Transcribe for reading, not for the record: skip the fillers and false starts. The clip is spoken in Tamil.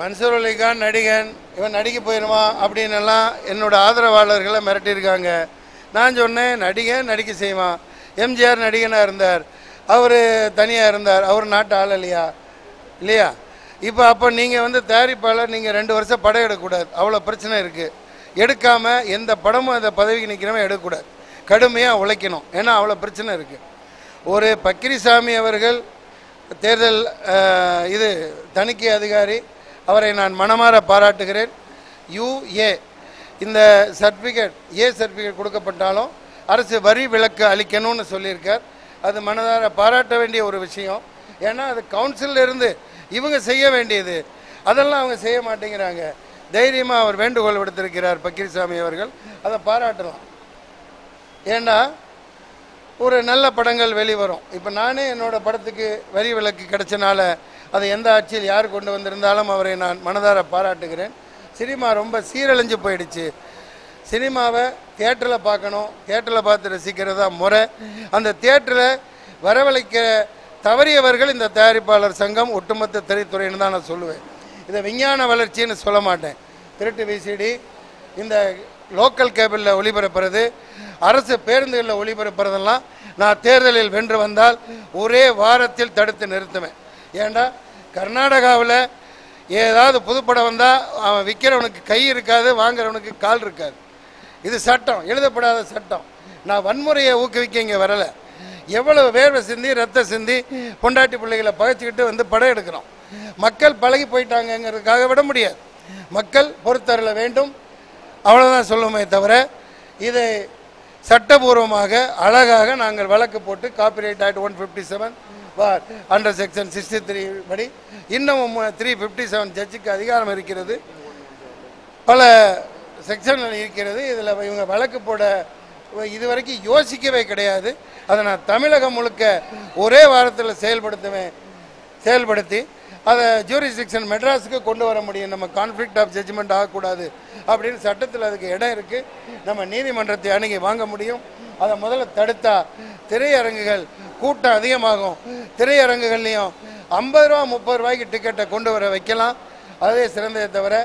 மன்சூர் அலிகான் நடிகன், இவன் நடிக்க போயிடுவான் அப்படின்னு எல்லாம் என்னோட ஆதரவாளர்களை மிரட்டியிருக்காங்க. நான் சொன்னேன், நடிகன் நடிக்க செய்வான். எம்ஜிஆர் நடிகனாக இருந்தார், அவர் தனியாக இருந்தார், அவர் நாட்டு ஆள் இல்லையா இல்லையா? அப்போ நீங்கள் தயாரிப்பாளர், நீங்கள் 2 வருஷம் படம் எடுக்கக்கூடாது, அவ்வளோ பிரச்சனை இருக்குது. எடுக்காமல் எந்த படமும் அந்த பதவிக்கு நிற்கிறவன் எடுக்கக்கூடாது, கடுமையாக உழைக்கணும், ஏன்னா அவ்வளோ பிரச்சனை இருக்குது. ஒரு பக்கிரிசாமி அவர்கள் தேர்தல் தணிக்கை அதிகாரி, அவரை நான் மனமாற பாராட்டுகிறேன். யுஏ இந்த சர்டிஃபிகேட், சர்டிஃபிகேட் கொடுக்கப்பட்டாலும் அரசு வரி விலக்கு அளிக்கணும்னு சொல்லியிருக்கார். அது மனதார பாராட்ட வேண்டிய ஒரு விஷயம். ஏன்னா அது கவுன்சிலில் இருந்து இவங்க செய்ய வேண்டியது, அதெல்லாம் அவங்க செய்ய மாட்டேங்கிறாங்க. தைரியமாக அவர் வேண்டுகோள் விடுத்திருக்கிறார் பக்கீர்சாமி அவர்கள், அதை பாராட்டலாம். ஏன்னா ஒரு நல்ல படங்கள் வெளிவரும். இப்போ நானே என்னோடய படத்துக்கு வரி விலக்கு கிடைச்சனால அதை எந்த ஆட்சியில் யார் கொண்டு வந்திருந்தாலும் அவரை நான் மனதார பாராட்டுகிறேன். சினிமா ரொம்ப சீரழிஞ்சு போயிடுச்சு. சினிமாவை தியேட்டரில் பார்க்கணும், தியேட்டரில் பார்த்து ரசிக்கிறதா முறை. அந்த தியேட்டரில் வரவழைக்க தவறியவர்கள் இந்த தயாரிப்பாளர் சங்கம், ஒட்டுமொத்த திரைத்துறைன்னு தான் நான் சொல்லுவேன். இதை விஞ்ஞான வளர்ச்சின்னு சொல்ல மாட்டேன். திருட்டு விசிடி, இந்த லோக்கல் கேபிளில் ஒளிபரப்புறது, அரசு பேருந்துகளில் ஒளிபரப்புறதெல்லாம் நான் தேர்தலில் வென்று வந்தால் ஒரே வாரத்தில் தடுத்து நிறுத்துவேன். ஏண்டா கர்நாடகாவில் ஏதாவது புதுப்படம் வந்தால் அவன் விற்கிறவனுக்கு கை இருக்காது, வாங்குறவனுக்கு கால் இருக்காது. இது சட்டம், எழுதப்படாத சட்டம். நான் வன்முறையை ஊக்குவிக்க இங்கே வரலை. எவ்வளவு வேர்வை சிந்தி ரத்த சிந்தி பொண்டாட்டி பிள்ளைகளை பகைச்சிக்கிட்டு படம் எடுக்கிறோம். மக்கள் பழகி போயிட்டாங்கிறதுக்காக விட முடியாது. மக்கள் பொறுத்தரல வேண்டும், அவ்வளோதான் சொல்லுமே தவிர இதை சட்டபூர்வமாக அழகாக நாங்கள் வழக்கு போட்டு காப்பிரைட் ஆக்ட் 157 அண்டர் செக்ஷன் 63 படி இன்னமும் 357 ஜட்ஜுக்கு அதிகாரம் இருக்கிறது, பல செக்ஷன்கள் இருக்கிறது. இதில் இவங்க வழக்கு போட இதுவரைக்கும் யோசிக்கவே கிடையாது. அதை நான் தமிழகம் முழுக்க ஒரே வாரத்தில் செயல்படுத்தி அதை ஜூரிஸ்டிக்ஷன் மெட்ராஸுக்கு கொண்டு வர முடியும். நம்ம கான்ஃப்ளிக்ட் ஆஃப் ஜட்ஜ்மெண்ட் ஆகக்கூடாது அப்படின்னு சட்டத்தில் அதுக்கு இடம் இருக்குது. நம்ம நீதிமன்றத்தை அணுகி வாங்க முடியும். அதை முதல்ல தடுத்தா திரையரங்குகள் கூட்டம் அதிகமாகும். திரையரங்குகள்லையும் 50 ரூபா 30 ரூபாய்க்கு டிக்கெட்டை கொண்டு வர வைக்கலாம். அதே சிறந்ததை தவிர